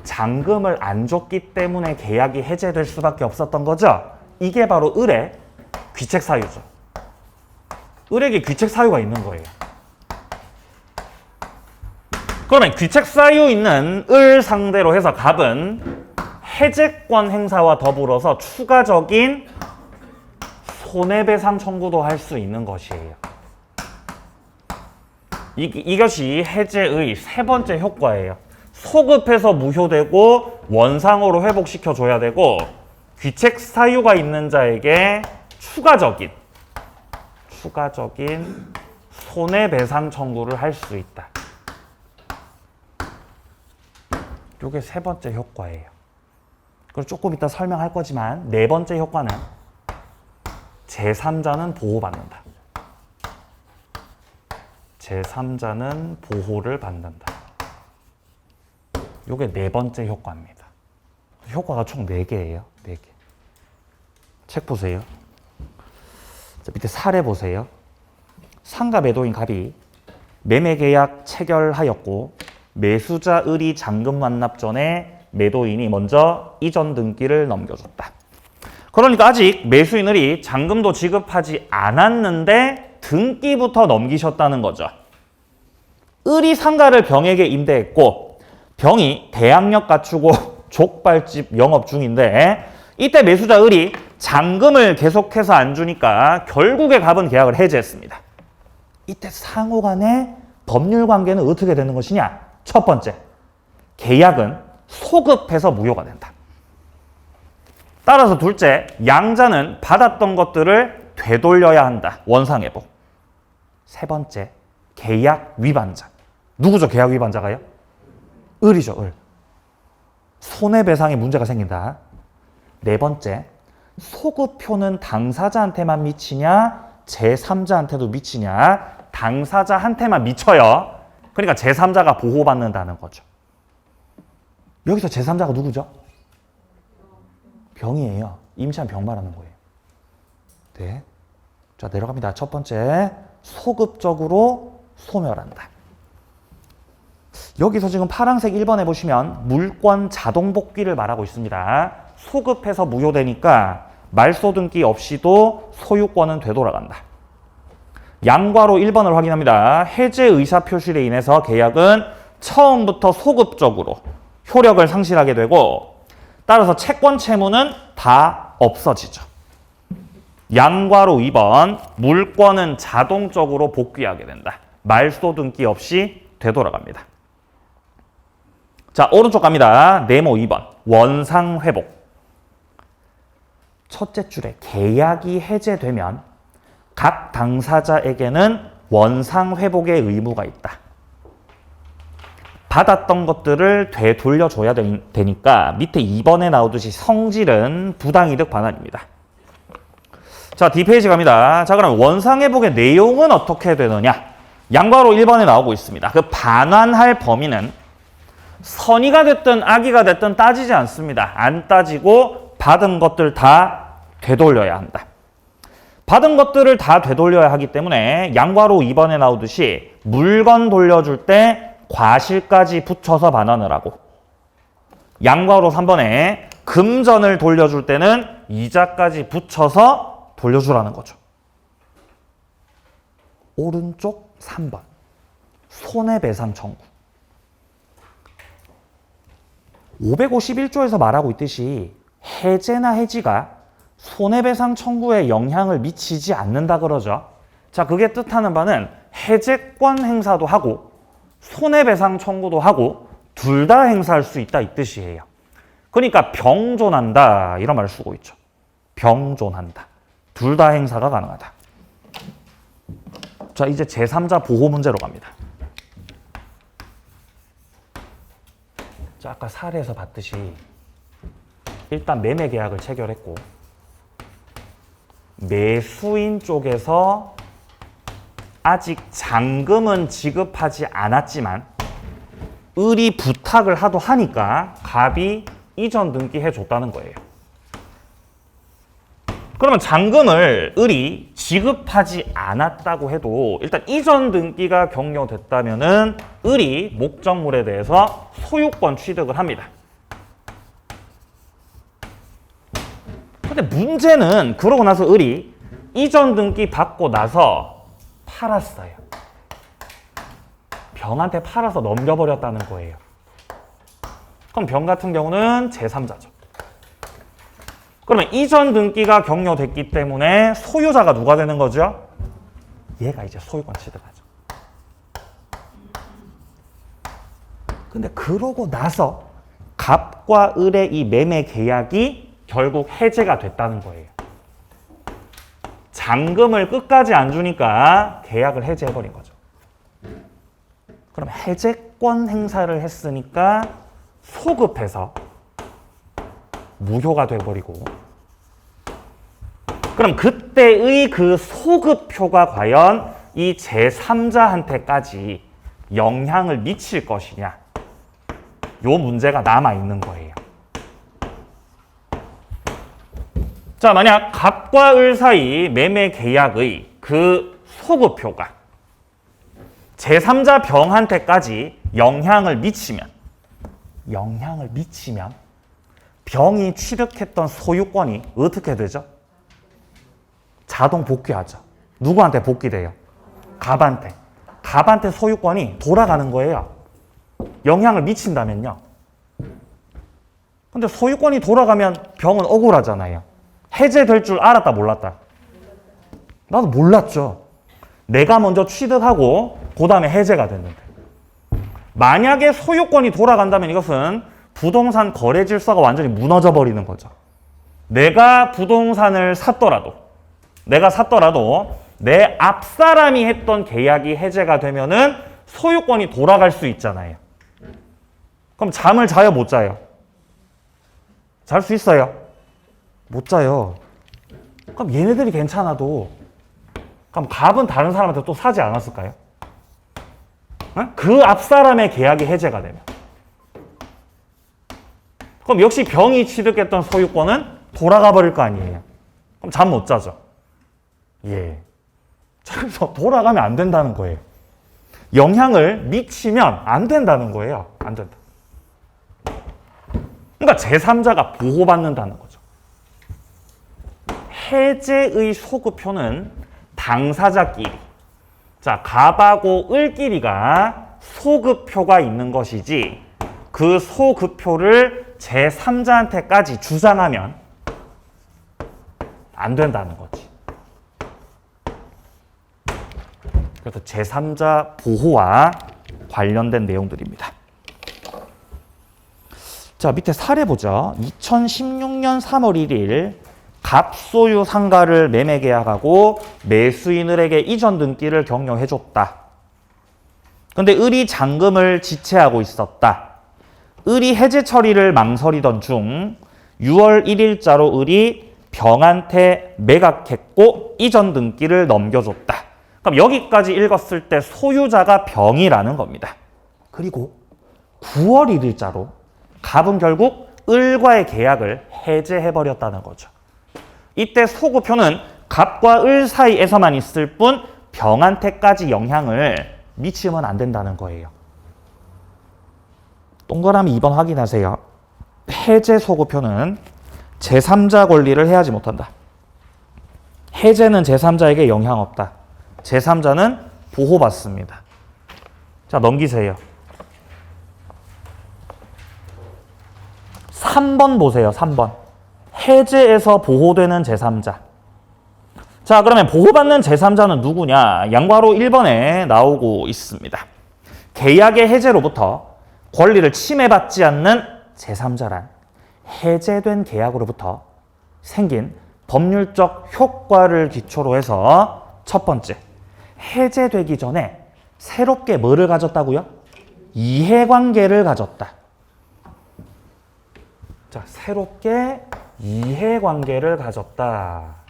잔금을 안 줬기 때문에 계약이 해제될 수밖에 없었던 거죠. 이게 바로 을의 귀책 사유죠. 을에게 귀책 사유가 있는 거예요. 그러면 귀책 사유 있는 을 상대로 해서 갑은 해제권 행사와 더불어서 추가적인 손해배상 청구도 할 수 있는 것이에요. 이것이 해제의 세 번째 효과예요. 소급해서 무효되고 원상으로 회복시켜줘야 되고 귀책 사유가 있는 자에게 추가적인 손해배상 청구를 할 수 있다. 이게 세 번째 효과예요. 그리고 조금 이따 설명할 거지만 네 번째 효과는 제3자는 보호받는다. 제3자는 보호를 받는다. 이게 네 번째 효과입니다. 효과가 총 4개예요. 4개. 책 보세요. 자, 밑에 사례 보세요. 상가 매도인 갑이 매매계약 체결하였고 매수자 을이 잔금 완납 전에 매도인이 먼저 이전 등기를 넘겨줬다. 그러니까 아직 매수인 을이 잔금도 지급하지 않았는데 등기부터 넘기셨다는 거죠. 을이 상가를 병에게 임대했고 병이 대항력 갖추고 족발집 영업 중인데 이때 매수자 을이 잔금을 계속해서 안 주니까 결국에 갑은 계약을 해제했습니다. 이때 상호 간의 법률 관계는 어떻게 되는 것이냐? 첫 번째, 계약은 소급해서 무효가 된다. 따라서 둘째, 양자는 받았던 것들을 되돌려야 한다. 원상회복. 세 번째, 계약 위반자. 누구죠? 계약 위반자가요? 을이죠. 을. 손해배상에 문제가 생긴다. 네 번째, 소급표는 당사자한테만 미치냐 제3자한테도 미치냐? 당사자한테만 미쳐요. 그러니까 제3자가 보호받는다는 거죠. 여기서 제3자가 누구죠? 병이에요. 임시한 병 말하는 거예요. 네. 자, 내려갑니다. 첫 번째, 소급적으로 소멸한다. 여기서 지금 파란색 1번에 보시면 물권 자동 복귀를 말하고 있습니다. 소급해서 무효되니까 말소 등기 없이도 소유권은 되돌아간다. 양과로 1번을 확인합니다. 해제 의사 표시로 인해서 계약은 처음부터 소급적으로 효력을 상실하게 되고 따라서 채권 채무는 다 없어지죠. 양과로 2번 물권은 자동적으로 복귀하게 된다. 말소 등기 없이 되돌아갑니다. 자, 오른쪽 갑니다. 네모 2번 원상회복. 첫째 줄에 계약이 해제되면 각 당사자에게는 원상회복의 의무가 있다. 받았던 것들을 되돌려줘야 되니까 밑에 2번에 나오듯이 성질은 부당이득 반환입니다. 자, D페이지 갑니다. 자, 그럼 원상회복의 내용은 어떻게 되느냐? 양괄호 1번에 나오고 있습니다. 그 반환할 범위는 선의가 됐든 악의가 됐든 따지지 않습니다. 안 따지고 받은 것들 다 되돌려야 한다. 받은 것들을 다 되돌려야 하기 때문에 양괄호 2번에 나오듯이 물건 돌려줄 때 과실까지 붙여서 반환을 하고 양괄호 3번에 금전을 돌려줄 때는 이자까지 붙여서 돌려주라는 거죠. 오른쪽 3번 손해배상 청구. 551조에서 말하고 있듯이 해제나 해지가 손해배상 청구에 영향을 미치지 않는다 그러죠. 자, 그게 뜻하는 바는 해제권 행사도 하고 손해배상 청구도 하고 둘 다 행사할 수 있다 이 뜻이에요. 그러니까 병존한다 이런 말을 쓰고 있죠. 병존한다. 둘 다 행사가 가능하다. 자, 이제 제3자 보호 문제로 갑니다. 자, 아까 사례에서 봤듯이 일단 매매 계약을 체결했고 매수인 쪽에서 아직 잔금은 지급하지 않았지만 을이 부탁을 하도 하니까 갑이 이전 등기해 줬다는 거예요. 그러면 잔금을 을이 지급하지 않았다고 해도 일단 이전 등기가 격려됐다면은 을이 목적물에 대해서 소유권 취득을 합니다. 근데 문제는 그러고 나서 을이 이전 등기 받고 나서 팔았어요. 병한테 팔아서 넘겨버렸다는 거예요. 그럼 병 같은 경우는 제3자죠. 그러면 이전 등기가 격려됐기 때문에 소유자가 누가 되는 거죠? 얘가 이제 소유권 취득하죠. 근데 그러고 나서 갑과 을의 이 매매 계약이 결국 해제가 됐다는 거예요. 잔금을 끝까지 안 주니까 계약을 해제해버린 거죠. 그럼 해제권 행사를 했으니까 소급해서 무효가 돼버리고 그럼 그때의 그 소급표가 과연 이 제3자한테까지 영향을 미칠 것이냐 요 문제가 남아있는 거예요. 자, 만약 갑과 을 사이 매매 계약의 그 소급표가 제3자 병한테까지 영향을 미치면 병이 취득했던 소유권이 어떻게 되죠? 자동 복귀하죠. 누구한테 복귀돼요? 갑한테. 갑한테 소유권이 돌아가는 거예요. 영향을 미친다면요. 근데 소유권이 돌아가면 병은 억울하잖아요. 해제될 줄 알았다 몰랐다? 나도 몰랐죠. 내가 먼저 취득하고 그 다음에 해제가 됐는데 만약에 소유권이 돌아간다면 이것은 부동산 거래 질서가 완전히 무너져 버리는 거죠. 내가 부동산을 샀더라도 내 앞사람이 했던 계약이 해제가 되면은 소유권이 돌아갈 수 있잖아요. 그럼 잠을 자요 못 자요? 잘 수 있어요? 못 자요. 그럼 얘네들이 괜찮아도 그럼 갑은 다른 사람한테 또 사지 않았을까요? 그 앞사람의 계약이 해제가 되면. 그럼 역시 병이 취득했던 소유권은 돌아가 버릴 거 아니에요. 그럼 잠 못 자죠. 예. 그래서 돌아가면 안 된다는 거예요. 영향을 미치면 안 된다는 거예요. 안 된다. 그러니까 제3자가 보호받는다는 거죠. 해제의 소급표는 당사자끼리, 자, 갑하고 을끼리가 소급표가 있는 것이지 그 소급표를 제3자한테까지 주장하면 안 된다는 거지. 그래서 제3자 보호와 관련된 내용들입니다. 자, 밑에 사례 보죠. 2016년 3월 1일 갑소유 상가를 매매 계약하고 매수인을에게 이전 등기를 격려해줬다. 근데 을이 잔금을 지체하고 있었다. 을이 해제 처리를 망설이던 중 6월 1일자로 을이 병한테 매각했고 이전 등기를 넘겨줬다. 그럼 여기까지 읽었을 때 소유자가 병이라는 겁니다. 그리고 9월 1일자로 갑은 결국 을과의 계약을 해제해버렸다는 거죠. 이때 소급표는 갑과 을 사이에서만 있을 뿐 병한테까지 영향을 미치면 안 된다는 거예요. 동그라미 2번 확인하세요. 해제 소급표는 제3자 권리를 해하지 못한다. 해제는 제3자에게 영향 없다. 제3자는 보호받습니다. 자, 넘기세요. 3번 보세요. 3번. 해제에서 보호되는 제3자. 자, 그러면 보호받는 제3자는 누구냐? 양괄호 1번에 나오고 있습니다. 계약의 해제로부터 권리를 침해받지 않는 제3자란 해제된 계약으로부터 생긴 법률적 효과를 기초로 해서 첫 번째, 해제되기 전에 새롭게 뭐를 가졌다고요? 이해관계를 가졌다. 자, 새롭게 이해관계를 가졌다.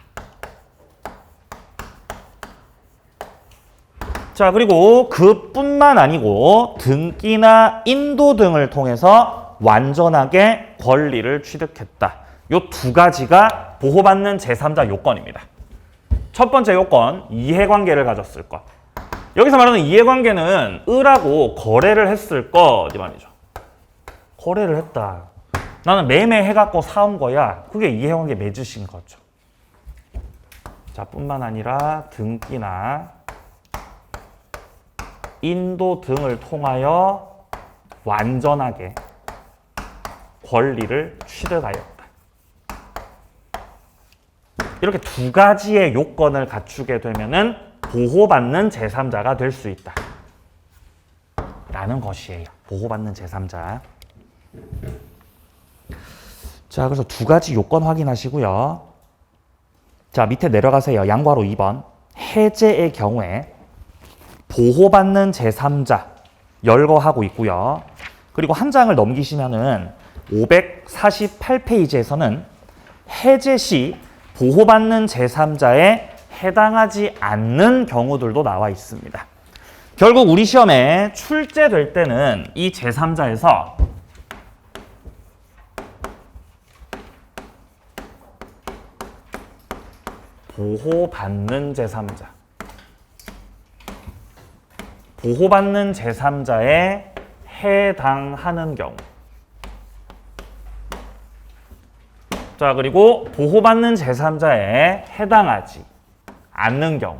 자, 그리고 그뿐만 아니고 등기나 인도 등을 통해서 완전하게 권리를 취득했다. 요 두 가지가 보호받는 제3자 요건입니다. 첫 번째 요건, 이해관계를 가졌을 것. 여기서 말하는 이해관계는 을하고 거래를 했을 것 이 말이죠. 거래를 했다. 나는 매매해갖고 사온 거야. 그게 이해관계 맺으신 거죠. 자, 뿐만 아니라 등기나 인도 등을 통하여 완전하게 권리를 취득하였다. 이렇게 두 가지의 요건을 갖추게 되면은 보호받는 제3자가 될 수 있다. 라는 것이에요. 보호받는 제3자. 자, 그래서 두 가지 요건 확인하시고요. 자, 밑에 내려가세요. 양괄호 2번. 해제의 경우에 보호받는 제3자 열거하고 있고요. 그리고 한 장을 넘기시면은 548페이지에서는 해제 시 보호받는 제3자에 해당하지 않는 경우들도 나와 있습니다. 결국 우리 시험에 출제될 때는 이 제3자에서 보호받는 제3자, 보호받는 제3자에 해당하는 경우. 자, 그리고 보호받는 제3자에 해당하지 않는 경우.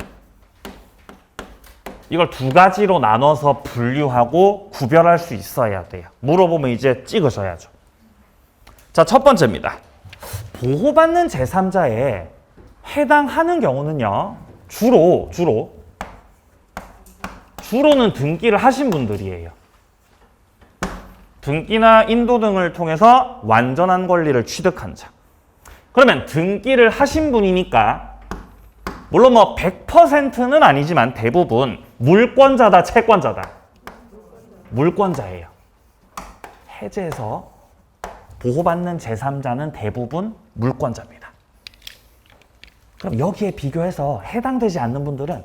이걸 두 가지로 나눠서 분류하고 구별할 수 있어야 돼요. 물어보면 이제 찍으셔야죠. 자, 첫 번째입니다. 보호받는 제3자에 해당하는 경우는요. 주로는 등기를 하신 분들이에요. 등기나 인도 등을 통해서 완전한 권리를 취득한 자. 그러면 등기를 하신 분이니까 물론 뭐 100%는 아니지만 대부분 물권자다, 채권자다. 물권자예요. 해제해서 보호받는 제3자는 대부분 물권자입니다. 그럼 여기에 비교해서 해당되지 않는 분들은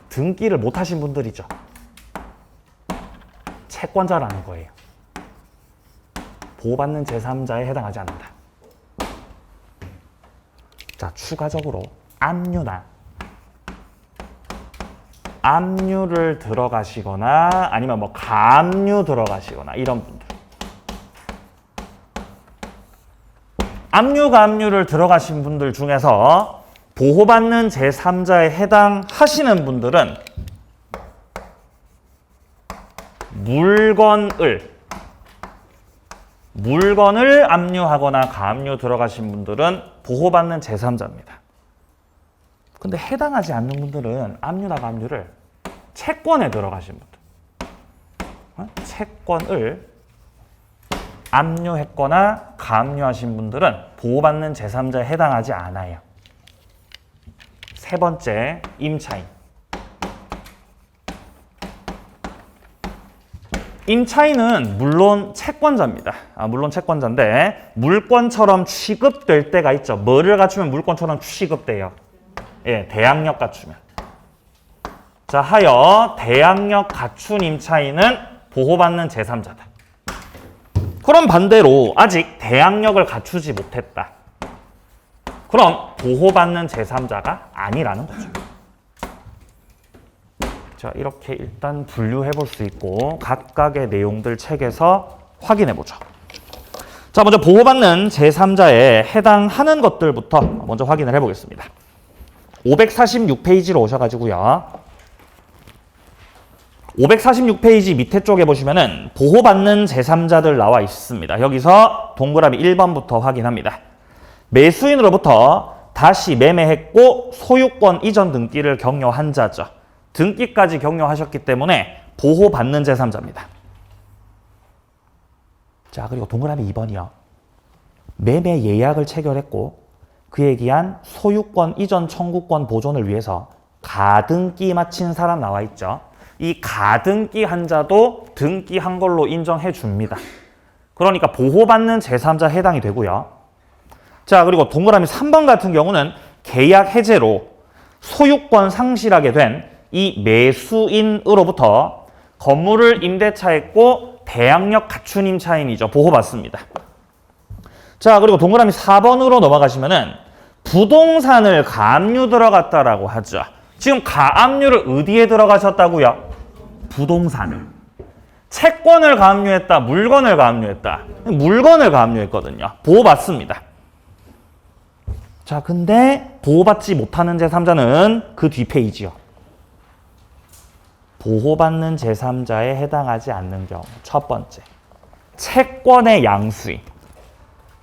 등기를 못 하신 분들이죠. 채권자라는 거예요. 보호받는 제3자에 해당하지 않는다. 자, 추가적으로 압류를 들어가시거나 아니면 뭐 가압류 들어가시거나 이런 분들. 압류, 가압류를 들어가신 분들 중에서 보호받는 제3자에 해당하시는 분들은 물건을 압류하거나 가압류 들어가신 분들은 보호받는 제3자입니다. 근데 해당하지 않는 분들은 압류나 가압류를 채권에 들어가신 분들. 채권을 압류했거나 가압류하신 분들은 보호받는 제3자에 해당하지 않아요. 세 번째, 임차인. 임차인은 물론 채권자입니다. 물론 채권자인데 물권처럼 취급될 때가 있죠. 뭐를 갖추면 물권처럼 취급돼요? 예, 대항력 갖추면. 자, 하여 대항력 갖춘 임차인은 보호받는 제3자다. 그럼 반대로 아직 대항력을 갖추지 못했다. 그럼 보호받는 제3자가 아니라는 거죠. 자, 이렇게 일단 분류해 볼 수 있고 각각의 내용들 책에서 확인해 보죠. 자, 먼저 보호받는 제3자에 해당하는 것들부터 먼저 확인을 해 보겠습니다. 546페이지로 오셔가지고요. 546페이지 밑에 쪽에 보시면은 보호받는 제3자들 나와 있습니다. 여기서 동그라미 1번부터 확인합니다. 매수인으로부터 다시 매매했고 소유권 이전 등기를 격려한 자죠. 등기까지 격려하셨기 때문에 보호받는 제3자입니다. 자, 그리고 동그라미 2번이요. 매매 예약을 체결했고 그에 기한 소유권 이전 청구권 보존을 위해서 가등기 마친 사람 나와 있죠. 이 가등기 한 자도 등기한 걸로 인정해 줍니다. 그러니까 보호받는 제3자 해당이 되고요. 자, 그리고 동그라미 3번 같은 경우는 계약 해제로 소유권 상실하게 된 이 매수인으로부터 건물을 임대차했고 대항력 갖춘 임차인이죠. 보호받습니다. 자, 그리고 동그라미 4번으로 넘어가시면은 부동산을 가압류 들어갔다라고 하죠. 지금 가압류를 어디에 들어가셨다고요? 부동산을. 채권을 가압류했다, 물건을 가압류했다. 물건을 가압류했거든요. 보호받습니다. 자, 근데 보호받지 못하는 제3자는 그 뒷페이지요. 보호받는 제3자에 해당하지 않는 경우. 첫 번째, 채권의 양수인.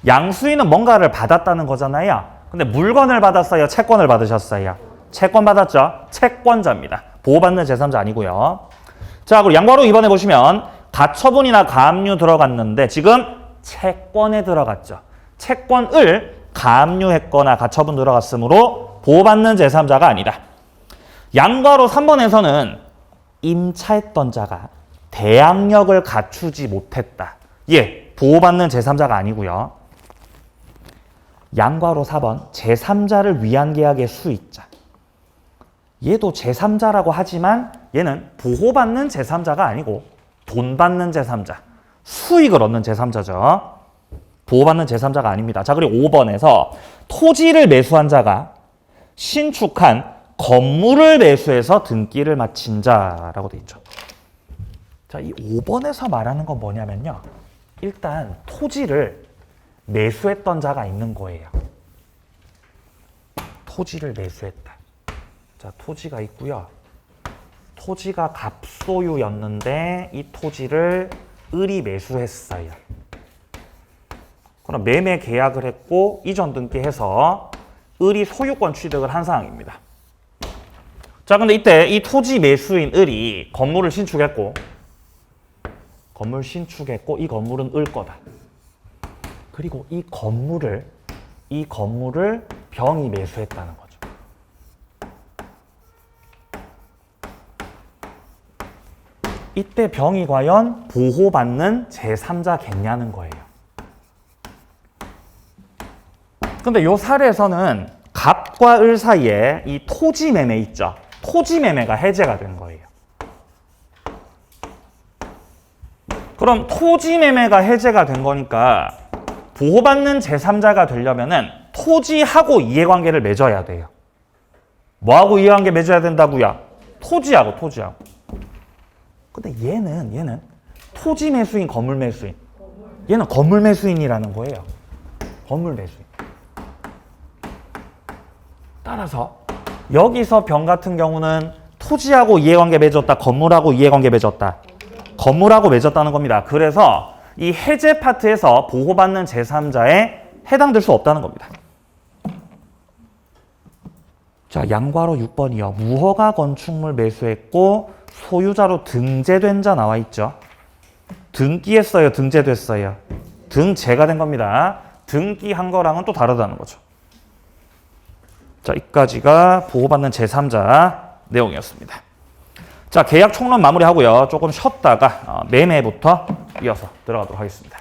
양수인은 뭔가를 받았다는 거잖아요. 근데 물건을 받았어요? 채권을 받으셨어요? 채권 받았죠? 채권자입니다. 보호받는 제3자 아니고요. 자, 그리고 양괄호 2번에 보시면 가처분이나 가압류 들어갔는데 지금 채권에 들어갔죠. 채권을 가압류했거나 가처분 들어갔으므로 보호받는 제3자가 아니다. 양괄호 3번에서는 임차했던 자가 대항력을 갖추지 못했다. 예, 보호받는 제3자가 아니고요. 양괄호 4번 제3자를 위한 계약의 수익자. 얘도 제3자라고 하지만 얘는 보호받는 제3자가 아니고 돈 받는 제3자, 수익을 얻는 제3자죠. 보호받는 제3자가 아닙니다. 자, 그리고 5번에서 토지를 매수한 자가 신축한 건물을 매수해서 등기를 마친 자라고 되어 있죠. 자, 이 5번에서 말하는 건 뭐냐면요. 일단 토지를 매수했던 자가 있는 거예요. 토지를 매수했다. 자, 토지가 있고요. 토지가 갑소유였는데 이 토지를 을이 매수했어요. 그럼 매매 계약을 했고 이전 등기해서 을이 소유권 취득을 한 상황입니다. 자, 근데 이때 이 토지 매수인 을이 건물을 신축했고 이 건물은 을 거다. 그리고 이 건물을 병이 매수했다는 거죠. 이때 병이 과연 보호받는 제3자겠냐는 거예요. 근데 이 사례에서는 갑과 을 사이에 이 토지 매매 있죠. 토지 매매가 해제가 된 거예요. 그럼 토지 매매가 해제가 된 거니까 보호받는 제3자가 되려면은 토지하고 이해관계를 맺어야 돼요. 뭐하고 이해관계 맺어야 된다고요? 토지하고. 근데 얘는 토지 매수인, 건물 매수인. 얘는 건물 매수인이라는 거예요. 건물 매수인. 따라서 여기서 병 같은 경우는 토지하고 이해관계 맺었다, 건물하고 이해관계 맺었다. 건물하고 맺었다는 겁니다. 그래서 이 해제 파트에서 보호받는 제3자에 해당될 수 없다는 겁니다. 자, 양괄호 6번이요. 무허가 건축물 매수했고 소유자로 등재된 자 나와 있죠. 등기했어요, 등재됐어요? 등재가 된 겁니다. 등기한 거랑은 또 다르다는 거죠. 자, 여기까지가 보호받는 제3자 내용이었습니다. 자, 계약 총론 마무리하고요. 조금 쉬었다가 매매부터 이어서 들어가도록 하겠습니다.